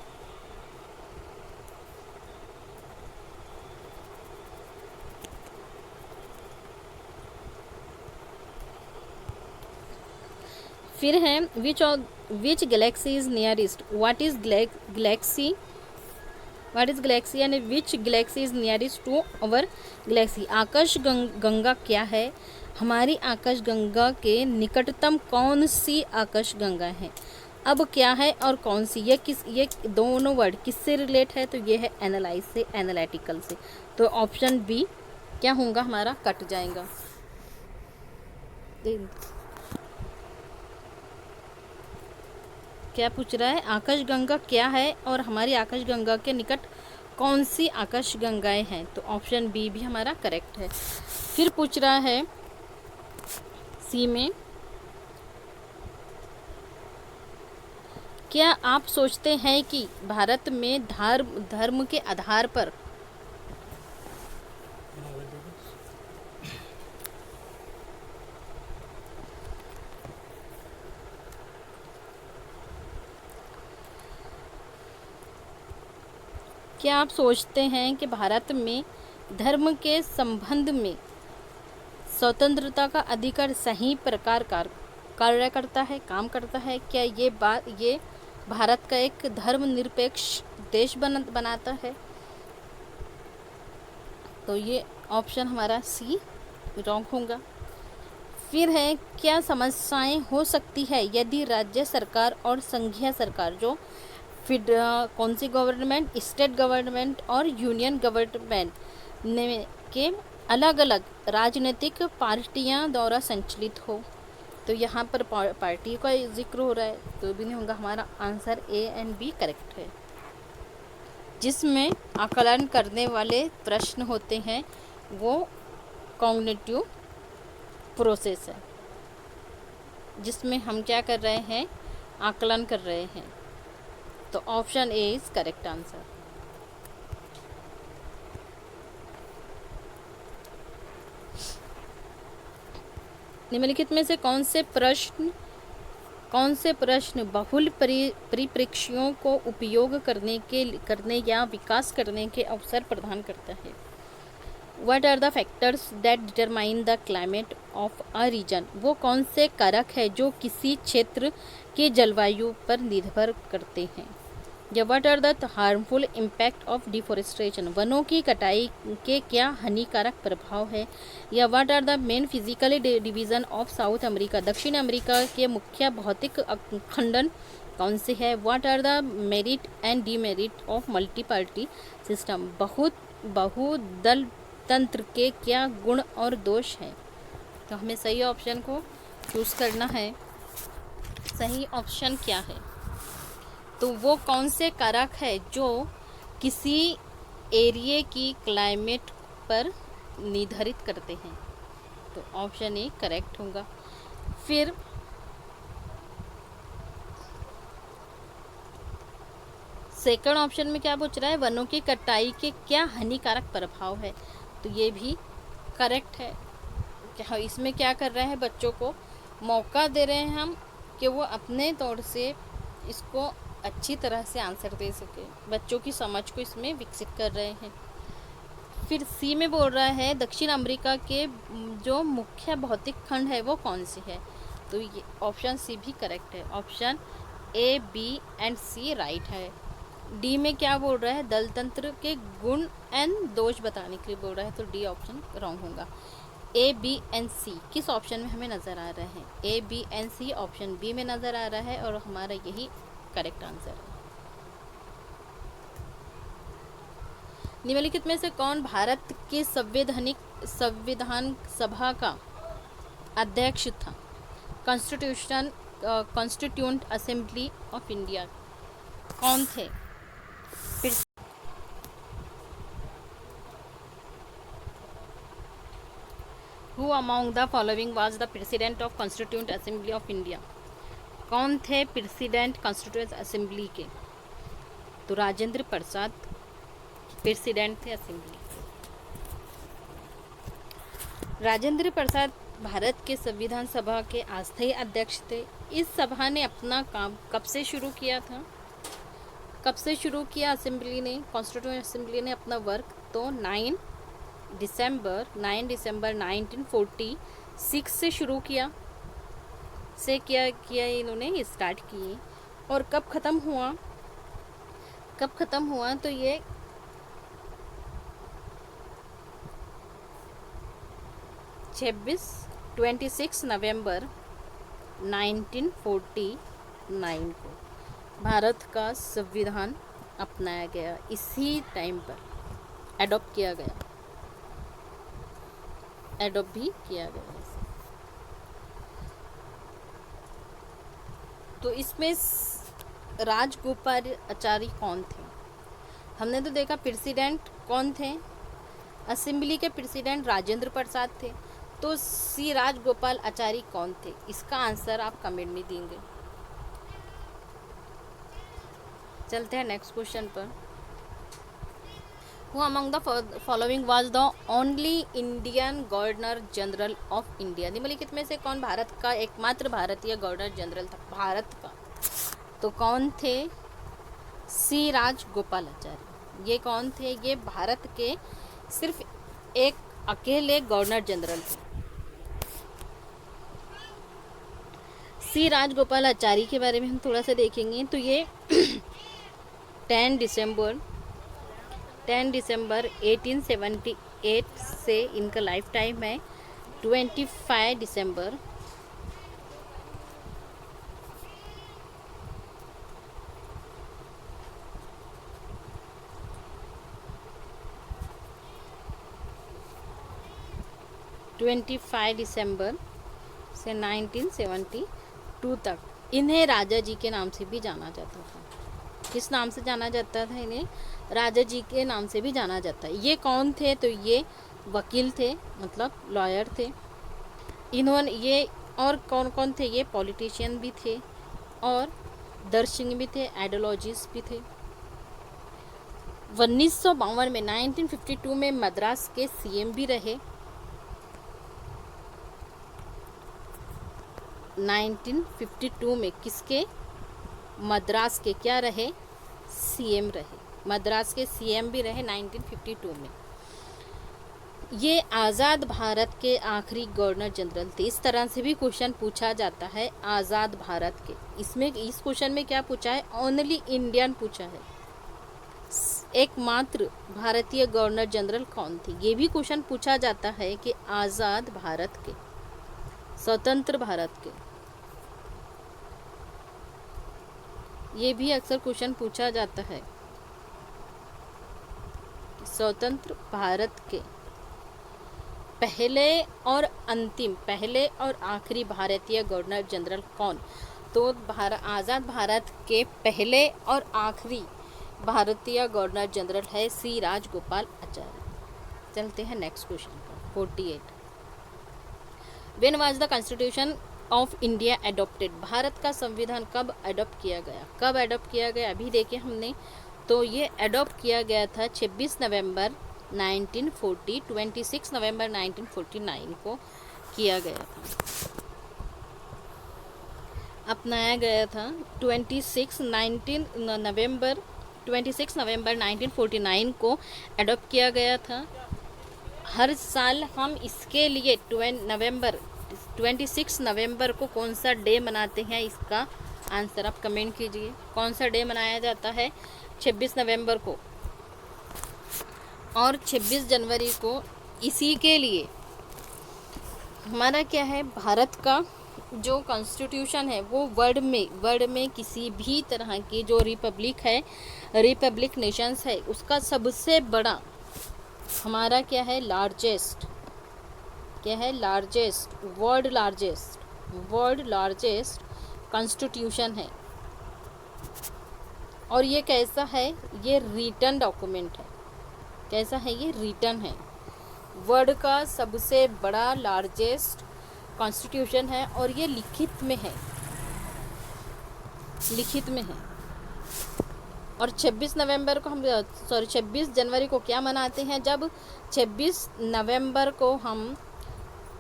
A: फिर है which galaxy is nearest, what is galaxy and which galaxy is nearest to our galaxy. आकाश गंगा क्या है, हमारी आकाश गंगा के निकटतम कौन सी आकाश गंगा है। अब क्या है और कौन सी, ये दोनों वर्ड किससे रिलेट है, तो ये है एनालाइज से, एनालिटिकल से। तो ऑप्शन बी क्या होगा हमारा, कट जाएगा। क्या पूछ रहा है, आकाशगंगा क्या है और हमारी आकाशगंगा के निकट कौन सी आकाशगंगाएं हैं? तो ऑप्शन बी भी हमारा करेक्ट है। फिर पूछ रहा है सी में, क्या आप सोचते हैं कि भारत में धर्म के आधार पर क्या आप सोचते हैं कि भारत में धर्म के संबंध में स्वतंत्रता का अधिकार सही प्रकार कार्य करता है, काम करता है? क्या ये भारत का एक धर्मनिरपेक्ष देश बनाता है? तो ये ऑप्शन हमारा सी रॉन्ग होगा। फिर है, क्या समस्याएं हो सकती है यदि राज्य सरकार और संघीय सरकार जो फिर कौन सी गवर्नमेंट, स्टेट गवर्नमेंट और यूनियन गवर्नमेंट ने के अलग अलग राजनीतिक पार्टियां द्वारा संचालित हो? तो यहाँ पर पार्टी का जिक्र हो रहा है, तो भी नहीं होगा। हमारा answer A and B correct है। जिसमें आकलन करने वाले प्रश्न होते हैं वो कॉग्निटिव प्रोसेस है, जिसमें हम क्या कर रहे हैं, आकलन कर रहे हैं। तो option A is correct answer. निम्नलिखित में से कौन से प्रश्न बहुल परिप्रेक्ष्यों को उपयोग करने या विकास करने के अवसर प्रदान करता है? What are the factors that determine the climate of a region? वो कौन से कारक है जो किसी क्षेत्र के जलवायु पर निर्भर करते हैं? या what are the harmful impact of deforestation? वनों की कटाई के क्या हानिकारक प्रभाव है? या what are the main physical division of South America? दक्षिण अमेरिका के मुख्य भौतिक खंडन कौन से है? what are the merit and demerit of multi-party system? बहुदल तंत्र के क्या गुण और दोष हैं? तो हमें सही ऑप्शन को चूज़ करना है। सही ऑप्शन क्या है? तो वो कौन से कारक है जो किसी एरिया की क्लाइमेट पर निर्धारित करते हैं? तो ऑप्शन ए करेक्ट होगा। फिर सेकंड ऑप्शन में क्या पूछ रहा है, वनों की कटाई के क्या हानिकारक प्रभाव है? तो ये भी करेक्ट है। क्या इसमें क्या कर रहे हैं, बच्चों को मौका दे रहे हैं हम कि वो अपने तौर से इसको अच्छी तरह से आंसर दे सके, बच्चों की समझ को इसमें विकसित कर रहे हैं। फिर सी में बोल रहा है दक्षिण अमेरिका के जो मुख्य भौतिक खंड है वो कौन सी है? तो ये ऑप्शन सी भी करेक्ट है। Option A, B and C right है। डी में क्या बोल रहा है, दल तंत्र के गुण एंड दोष बताने के लिए बोल रहा है, तो डी ऑप्शन रॉन्ग होगा। ए, बी एंड सी किस ऑप्शन में हमें नज़र आ रहे हैं? A, B and C option B में नज़र आ रहा है और हमारा यही करेक्ट आंसर है। निम्नलिखित में से कौन भारत के संविधान सभा का अध्यक्ष था? कॉन्स्टिट्यूंट असेंबली ऑफ इंडिया कौन थे? Who among the following was the president of Constituent Assembly of India? कौन थे प्रेसिडेंट कॉन्स्टिट्यूएंट असेंबली के? तो राजेंद्र प्रसाद प्रेसिडेंट थे असेंबली। राजेंद्र प्रसाद भारत के संविधान सभा के अस्थायी अध्यक्ष थे। इस सभा ने अपना काम कब से शुरू किया था? कब से शुरू किया असेंबली ने, कॉन्स्टिट्यूएंट असेंबली ने अपना वर्क? तो 9 दिसंबर 1946 से शुरू किया इन्होंने स्टार्ट किए। और कब ख़त्म हुआ? तो ये 26 नवंबर 1949 को भारत का संविधान अपनाया गया। इसी टाइम पर एडॉप्ट भी किया गया। तो इसमें राजगोपालाचारी कौन थे? हमने तो देखा प्रेसिडेंट कौन थे, असेंबली के प्रेसिडेंट राजेंद्र प्रसाद थे। तो सी राजगोपालाचारी कौन थे? इसका आंसर आप कमेंट में देंगे। चलते हैं नेक्स्ट क्वेश्चन पर। Who among the following was the only Indian Governor General of India? निम्नलिखित में से कौन भारत का एकमात्र भारतीय गवर्नर जनरल था भारत का? तो कौन थे? सी राजगोपालाचारी। ये कौन थे? ये भारत के सिर्फ एक अकेले गवर्नर जनरल थे। सी राजगोपालाचारी के बारे में हम थोड़ा सा देखेंगे। तो ये 10 दिसंबर 1878 से इनका लाइफ टाइम है 25 दिसंबर 1972 तक इन्हें राजा जी के नाम से भी जाना जाता था। किस नाम से जाना जाता था? इन्हें राजा जी के नाम से भी जाना जाता है। ये कौन थे? तो ये वकील थे, मतलब लॉयर थे। इन्होंने ये और कौन कौन थे? ये पॉलिटिशियन भी थे और दर्शक भी थे, आइडियोलॉजिस्ट भी थे। 1952 में 1952 में मद्रास के सीएम भी रहे। 1952 में किसके? मद्रास के क्या रहे? सीएम रहे। मद्रास के सीएम भी रहे 1952 में। ये आज़ाद भारत के आखिरी गवर्नर जनरल थे। इस तरह से भी क्वेश्चन पूछा जाता है आज़ाद भारत के। इसमें इस क्वेश्चन में क्या पूछा है? ओनली इंडियन पूछा है। एकमात्र भारतीय गवर्नर जनरल कौन थे? ये भी क्वेश्चन पूछा जाता है कि आज़ाद भारत के, स्वतंत्र भारत के। ये भी अक्सर क्वेश्चन पूछा जाता है। स्वतंत्र भारत के पहले और आखिरी भारतीय गवर्नर जनरल कौन? तो आज़ाद भारत के पहले और आखिरी भारतीय गवर्नर जनरल है सी राजगोपालाचारी। चलते हैं नेक्स्ट क्वेश्चन पर। 48 when was the constitution of India adopted? Bharat का संविधान कब एडॉप्ट किया गया? कब एडॉप्ट किया गया अभी देखे हमने। तो ये एडॉप्ट किया गया था 26 नवंबर 1940, 26 नवंबर 1949 को किया गया था, अपनाया गया था। 26 नवंबर 1949 को एडॉप्ट किया गया था। हर साल हम इसके लिए 26 नवंबर को कौन सा डे मनाते हैं? इसका आंसर आप कमेंट कीजिए। कौन सा डे मनाया जाता है 26 नवंबर को? और 26 जनवरी को इसी के लिए हमारा क्या है, भारत का जो कॉन्स्टिट्यूशन है वो वर्ल्ड में किसी भी तरह की जो रिपब्लिक है, रिपब्लिक नेशंस है, उसका सबसे बड़ा हमारा क्या है, लार्जेस्ट क्या है, वर्ल्ड लार्जेस्ट कॉन्स्टिट्यूशन है। और ये कैसा है, ये रिटन डॉक्यूमेंट है। कैसा है, ये रिटन है। वर्ल्ड का सबसे बड़ा लार्जेस्ट कॉन्स्टिट्यूशन है और ये लिखित में है, और 26 जनवरी को क्या मनाते हैं? जब 26 नवंबर को हम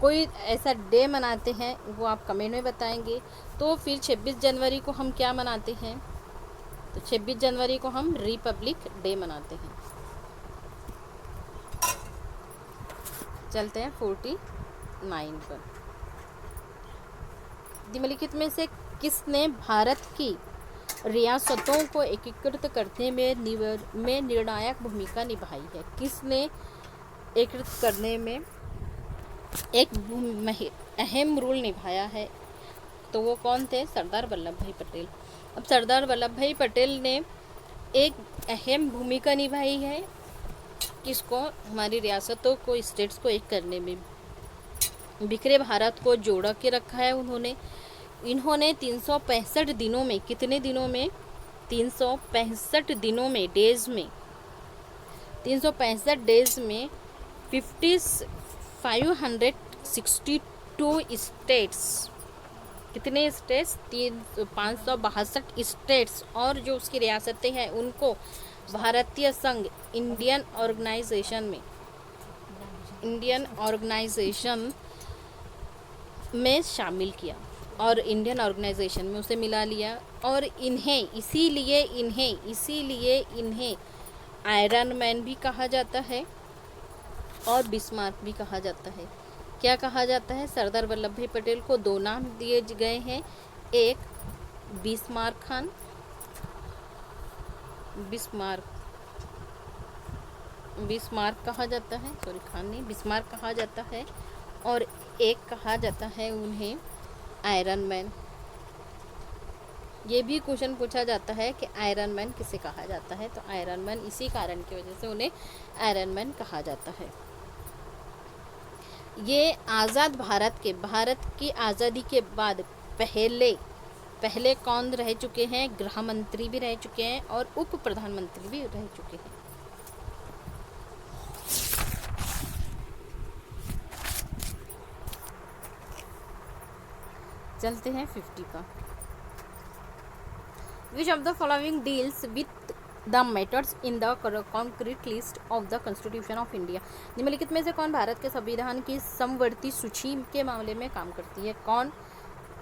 A: कोई ऐसा डे मनाते हैं, वो आप कमेंट में बताएंगे। तो फिर 26 जनवरी को हम क्या मनाते हैं? तो 26 जनवरी को हम रिपब्लिक डे मनाते हैं। चलते हैं 49 पर। निम्नलिखित में से किसने भारत की रियासतों को एकीकृत करने में निर्णायक भूमिका निभाई है? किसने एकीकृत करने में एक अहम रोल निभाया है? तो वो कौन थे? सरदार वल्लभ भाई पटेल। अब सरदार वल्लभ भाई पटेल ने एक अहम भूमिका निभाई है किसको? हमारी रियासतों को, स्टेट्स को एक करने में। बिखरे भारत को जोड़ के रखा है इन्होंने 365 दिनों में। कितने दिनों में? 365 दिनों में, डेज में, 365 डेज में 562 स्टेट्स, कितने स्टेट्स, 562 स्टेट्स और जो उसकी रियासतें हैं उनको भारतीय संघ इंडियन ऑर्गेनाइजेशन में शामिल किया और इंडियन ऑर्गेनाइजेशन में उसे मिला लिया। और इसीलिए इन्हें आयरन मैन भी कहा जाता है और बिस्मार्क भी कहा जाता है। क्या कहा जाता है? सरदार वल्लभ भाई पटेल को 2 नाम दिए गए हैं, एक बिस्मार्क खान, बिस्मार्क कहा जाता है, सॉरी खान नहीं, बिस्मार्क कहा जाता है, और एक कहा जाता है उन्हें आयरन मैन। ये भी क्वेश्चन पूछा जाता है कि आयरन मैन किसे कहा जाता है, तो आयरन मैन इसी कारण की वजह से उन्हें आयरन मैन कहा जाता है। ये आज़ाद भारत की आज़ादी के बाद पहले कौन रह चुके हैं? गृह मंत्री भी रह चुके हैं और उप प्रधानमंत्री भी रह चुके हैं। चलते हैं 50 का। Which of the following deals with the methods in the concrete list of the constitution of India? निम्नलिखित में से कौन भारत के संविधान की समवर्ती सूची के मामले में काम करती है? कौन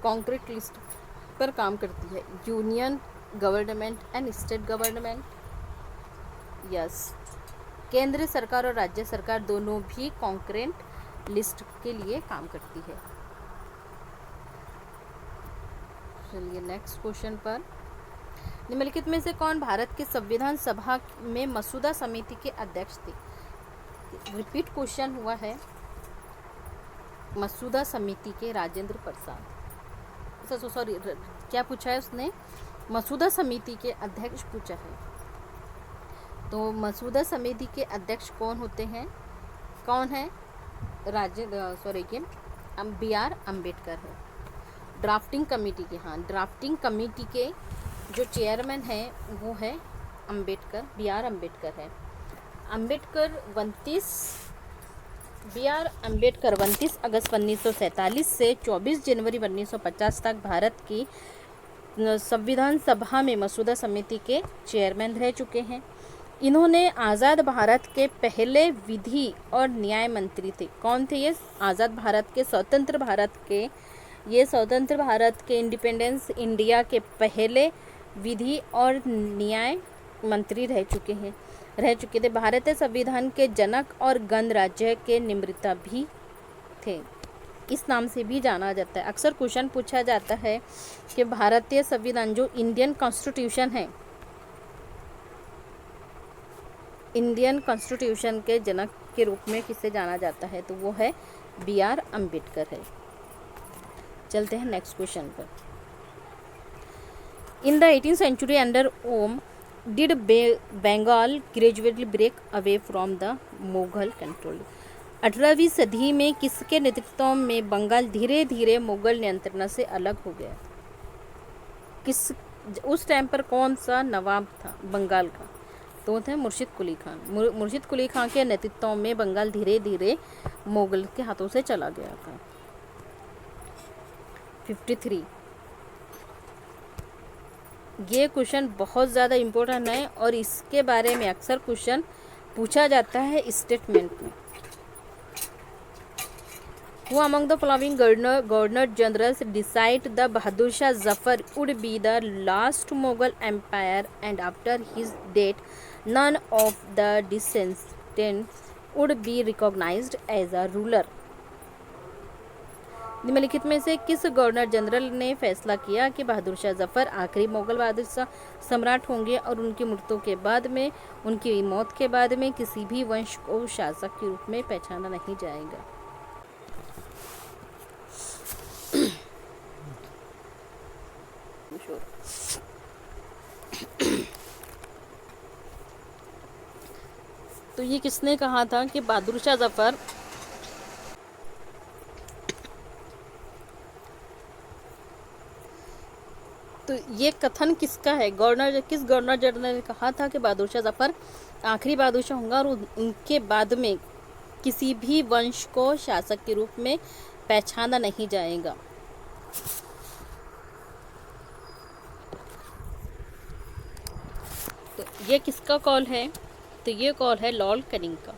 A: कॉन्क्रीट लिस्ट पर काम करती है? Union government and state government. Yes, केंद्र सरकार और राज्य सरकार दोनों भी कॉन्क्रीट लिस्ट के लिए काम करती है। चलिए नेक्स्ट क्वेश्चन पर। निम्नलिखित में से कौन भारत के संविधान सभा में मसूदा समिति के अध्यक्ष थे? रिपीट क्वेश्चन हुआ है। मसूदा समिति के राजेंद्र प्रसाद, सॉरी क्या पूछा है उसने? मसूदा समिति के अध्यक्ष पूछा है। तो मसूदा समिति के अध्यक्ष कौन होते हैं? कौन है? BR अम्बेडकर है। ड्राफ्टिंग कमेटी के जो चेयरमैन है वो है BR अम्बेडकर है। BR अम्बेडकर 29 अगस्त 1947 से 24 जनवरी 1950 तक भारत की संविधान सभा में मसूदा समिति के चेयरमैन रह चुके हैं। इन्होंने आज़ाद भारत के पहले विधि और न्याय मंत्री थे। कौन थे ये? आज़ाद भारत के, स्वतंत्र भारत के इंडिपेंडेंस इंडिया के पहले विधि और न्याय मंत्री रह चुके थे। भारतीय संविधान के जनक और गणराज्य के निर्माता भी थे, इस नाम से भी जाना जाता है। अक्सर क्वेश्चन पूछा जाता है कि भारतीय संविधान जो इंडियन कॉन्स्टिट्यूशन है, इंडियन कॉन्स्टिट्यूशन के जनक के रूप में किसे जाना जाता है? तो वो है BR अम्बेडकर है। चलते हैं नेक्स्ट क्वेश्चन पर। In the 18th century under Om did Bengal gradually break away from the Mughal control? 18वीं सदी में किसके नेतृत्व में बंगाल धीरे धीरे मुगल नियंत्रण से अलग हो गया? उस टाइम पर कौन सा नवाब था बंगाल का? तो थे मुर्शिद कुली खान। मुर्शिद कुली खान के नेतृत्व में बंगाल धीरे धीरे मुगल के हाथों से चला गया था। 53, ये क्वेश्चन बहुत ज़्यादा इम्पोर्टेंट है और इसके बारे में अक्सर क्वेश्चन पूछा जाता है स्टेटमेंट में। Who among the following governor generals decide the Bahadur Shah Zafar would be the last Mughal empire and after his death none of the descendants would be recognized as a ruler? निम्नलिखित में से किस गवर्नर जनरल ने फैसला किया कि बहादुर शाह जफर आखिरी मुगल बादशाह सम्राट होंगे और उनकी मृत्यु के बाद में, उनकी मौत के बाद में किसी भी वंश को शासक के रूप में पहचाना नहीं जाएगा? तो ये किसने कहा था कि बहादुर शाह जफर तो ये कथन किसका है? किस गवर्नर जनरल ने कहा था कि बहादुर शाह जफर आखिरी बादशाह होंगे और उनके बाद में किसी भी वंश को शासक के रूप में पहचाना नहीं जाएगा? तो ये किसका कॉल है? तो ये कॉल है लॉर्ड कैनिंग का।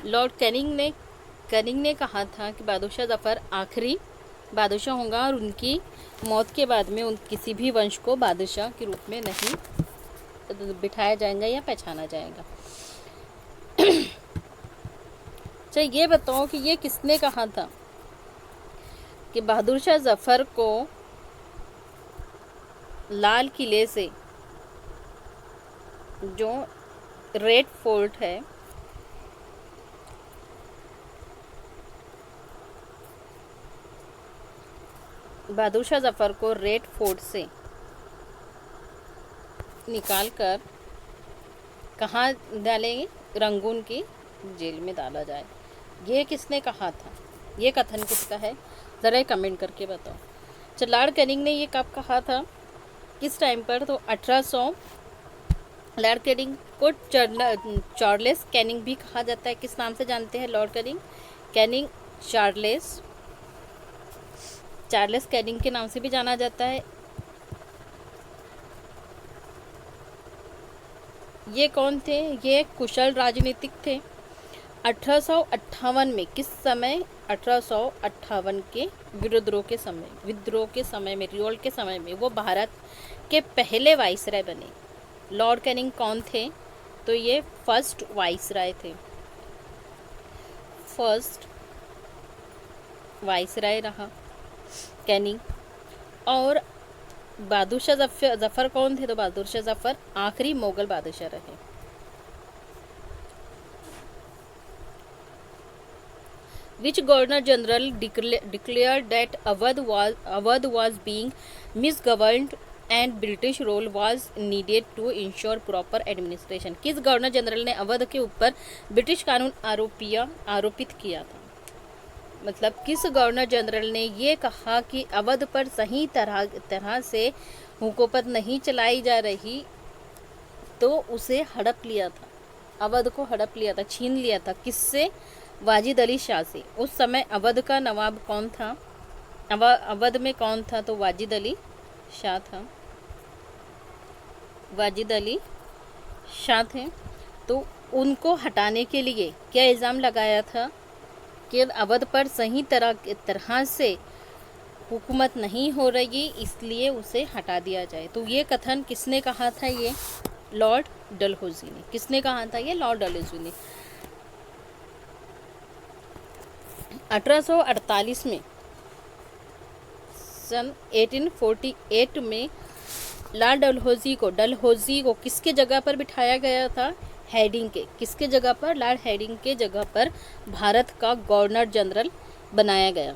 A: लॉर्ड कैनिंग ने कहा था कि बहादुर शाह जफर आखिरी बादशाह होगा और उनकी मौत के बाद में उन किसी भी वंश को बादशाह के रूप में नहीं बिठाया जाएगा या पहचाना जाएगा। चलिए ये बताओ कि ये किसने कहा था कि बहादुर शाह जफर को लाल किले से जो रेड फोर्ट है बहादुर शाह जफर को रेड फोर्ट से निकाल कर कहाँ डालेंगे? रंगून की जेल में डाला जाए। ये किसने कहा था? ये कथन किसका है? ज़रा कमेंट करके बताओ। तो लॉर्ड कैनिंग ने ये कब कहा था, किस टाइम पर? तो 1800। लॉर्ड कैनिंग को चार्लेस कैनिंग भी कहा जाता है। किस नाम से जानते हैं लॉर्ड कैनिंग? चार्लेस कैनिंग के नाम से भी जाना जाता है। ये कौन थे? ये कुशल राजनीतिक थे। 1858 में, किस समय? 1858 के विद्रोह के समय में, रिवोल्ट के समय में वो भारत के पहले वाइसराय बने। लॉर्ड कैनिंग कौन थे? तो ये फर्स्ट वाइसराय थे। फर्स्ट वाइसराय रहा कैनिंग। और बहादुर शाह जफर कौन थे? तो बहादुर शाह जफर आखिरी मुगल बादशाह रहे। Which Governor General declared that Awadh was being misgoverned and British rule was needed to ensure proper administration? किस गवर्नर जनरल ने अवध के ऊपर ब्रिटिश कानून आरोपित किया था? मतलब किस गवर्नर जनरल ने ये कहा कि अवध पर सही तरह से हुकूमत नहीं चलाई जा रही, तो उसे हड़प लिया था, अवध को हड़प लिया था, छीन लिया था। किससे? वाजिद अली शाह से। उस समय अवध का नवाब कौन था? अवध में कौन था? तो वाजिद अली शाह था। वाजिद अली शाह थे। तो उनको हटाने के लिए क्या इल्ज़ाम लगाया था कि अवध पर सही तरह से हुकूमत नहीं हो रही, इसलिए उसे हटा दिया जाए। तो ये कथन किसने कहा था? ये लॉर्ड डलहौजी ने। किसने कहा था? ये लॉर्ड डलहौजी ने। 1848 में, सन 1848 में लॉर्ड डलहौजी को किसके जगह पर बिठाया गया था? हेडिंग के। किसके जगह पर? लॉर्ड हेडिंग के जगह पर भारत का गवर्नर जनरल बनाया गया।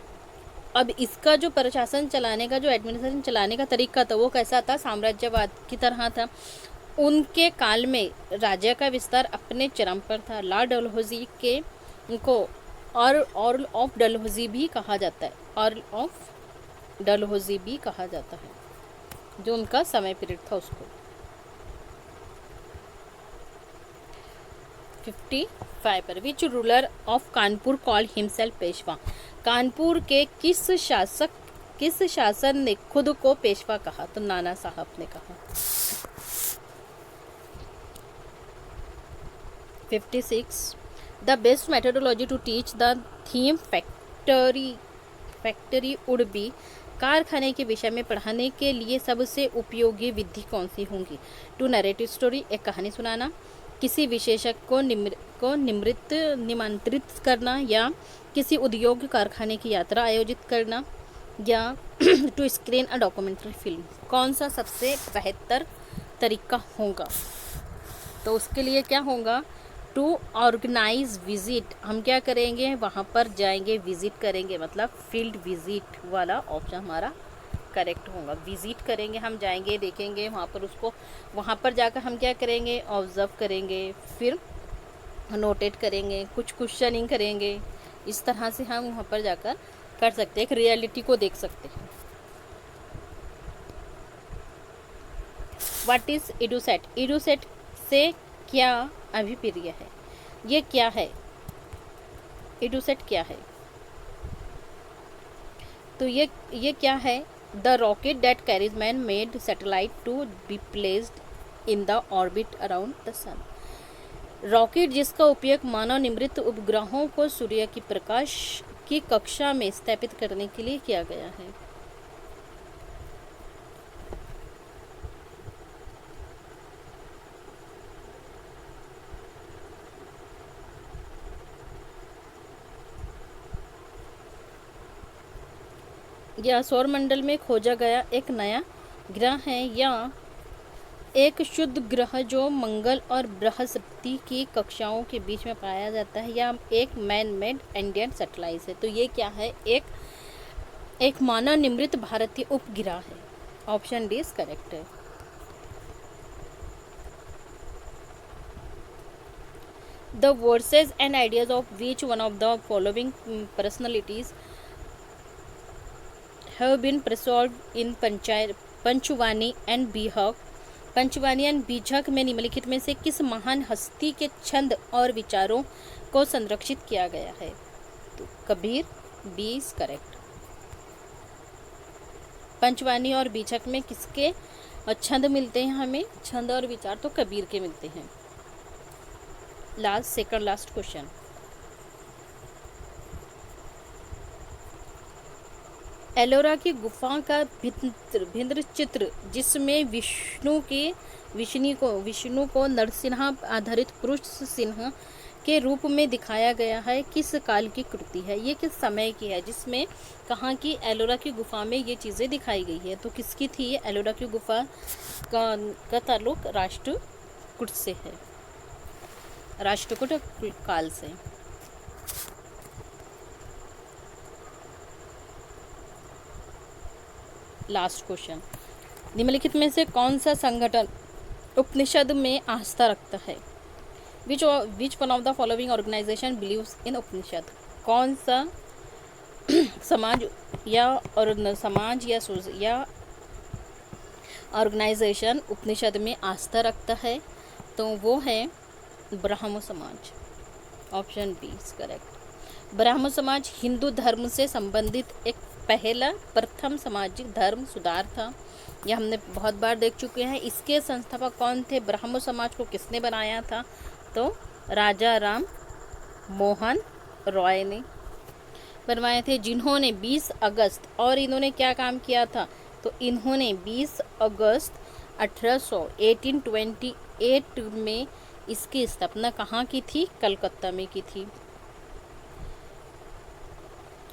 A: अब इसका जो प्रशासन चलाने का, जो एडमिनिस्ट्रेशन चलाने का तरीका था, वो कैसा था? साम्राज्यवाद की तरह था। उनके काल में राज्य का विस्तार अपने चरम पर था। लॉर्ड डलहौजी के को अर्ल ऑफ डलहौजी भी कहा जाता है। अर्ल ऑफ डलहौजी भी कहा जाता है, जो उनका समय पीरियड था उसको। 55 पर which ruler of Kanpur call himself Peshwa? Kanpur के किस शासन ने खुद को पेशवा कहा? तो नाना साहब ने कहा। 56 the best methodology to teach the theme factory would be? कारखाने के विषय में पढ़ाने के लिए सबसे उपयोगी विधि कौन सी होंगी? टू नरेटिव स्टोरी, एक कहानी सुनाना, किसी विशेषज्ञ को निमंत्रित करना, या किसी उद्योग कारखाने की यात्रा आयोजित करना, या to screen a documentary film. कौन सा सबसे बेहतर तरीका होगा? तो उसके लिए क्या होगा? To organise visit. हम क्या करेंगे? वहाँ पर जाएंगे, विजिट करेंगे, मतलब फील्ड विजिट वाला ऑप्शन हमारा करेक्ट होगा। विजिट करेंगे, हम जाएंगे, देखेंगे वहाँ पर उसको, वहाँ पर जाकर हम क्या करेंगे? ऑब्जर्व करेंगे, फिर नोटेट करेंगे, कुछ क्वेश्चनिंग करेंगे। इस तरह से हम वहाँ पर जाकर कर सकते हैं, एक रियलिटी को देख सकते हैं। What is इडुसेट? इडुसेट से क्या अभिप्राय है? ये क्या है? इडुसेट क्या है? तो ये क्या है? The rocket that carries man made satellite to be placed in the orbit around the sun. Rocket जिसका उपयोग मानव निर्मित उपग्रहों को सूर्य की प्रकाश की कक्षा में स्थापित करने के लिए किया गया है। या सौरमंडल में खोजा गया एक नया ग्रह है, या एक शुद्ध ग्रह जो मंगल और बृहस्पति की कक्षाओं के बीच में पाया जाता है, या एक मैन मेड इंडियन सैटेलाइट है। तो ये क्या है? एक मानव निर्मित भारतीय उपग्रह है। ऑप्शन डी इज करेक्ट है। The verses and ideas of which one of the following personalities have been preserved in Panchvani and Bijak. Panchvani and Bijak में निम्नलिखित में से किस महान हस्ती के छंद और विचारों को संरक्षित किया गया है? तो कबीर, बी इज करेक्ट। पंचवानी और बीझक में किसके छंद मिलते हैं हमें? छंद और विचार तो कबीर के मिलते हैं। Second last question. एलोरा की गुफा का भिंद्र चित्र जिसमें विष्णु को नरसिंह आधारित पुरुष सिंह के रूप में दिखाया गया है, किस काल की कृति है? ये किस समय की है? जिसमें कहाँ की एलोरा की गुफा में ये चीज़ें दिखाई गई है, तो किसकी थी? एलोरा की गुफा का ताल्लुक राष्ट्रकूट से है, राष्ट्रकूट काल से। Last question. निम्नलिखित में से कौन सा संगठन उपनिषद में आस्था रखता है? Which one of the following organisation believes in Upanishad? कौन सा समाज या ऑर्गेनाइजेशन उपनिषद में आस्था रखता है? तो वो है ब्राह्मण समाज। Option B is correct. ब्राह्मण समाज हिंदू धर्म से संबंधित एक प्रथम सामाजिक धर्म सुधार था। यह हमने बहुत बार देख चुके हैं। इसके संस्थापक कौन थे? ब्राह्मण समाज को किसने बनाया था? तो राजा राम मोहन रॉय ने बनवाए थे, जिन्होंने 20 अगस्त, और इन्होंने क्या काम किया था? तो इन्होंने 20 अगस्त 1828 में इसकी स्थापना कहाँ की थी? कलकत्ता में की थी।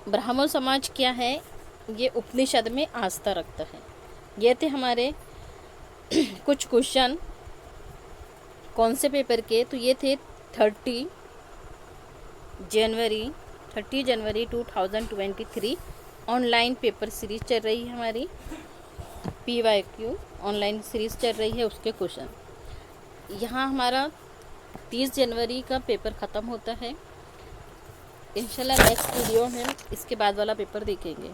A: ब्राह्मण समाज क्या है? ये उपनिषद में आस्था रखता है। ये थे हमारे कुछ क्वेश्चन कौन से पेपर के? तो ये थे 30 जनवरी 2023 ऑनलाइन पेपर सीरीज चल रही है हमारी, PYQ ऑनलाइन सीरीज चल रही है, उसके क्वेश्चन। यहाँ हमारा 30 जनवरी का पेपर ख़त्म होता है। इंशाल्लाह नेक्स्ट वीडियो में इसके बाद वाला पेपर देखेंगे।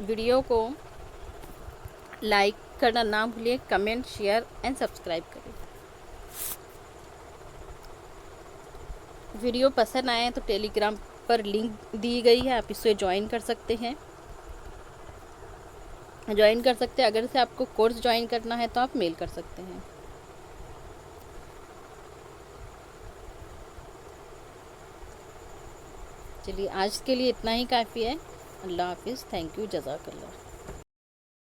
A: वीडियो को लाइक करना ना भूलिए, कमेंट, शेयर एंड सब्सक्राइब करें। वीडियो पसंद आए तो टेलीग्राम पर लिंक दी गई है, आप इसे ज्वाइन कर सकते हैं। अगर से आपको कोर्स ज्वाइन करना है तो आप मेल कर सकते हैं। चलिए आज के लिए इतना ही काफ़ी है। अल्लाह हाफिज़। Thank you. जज़ाकल्लाह।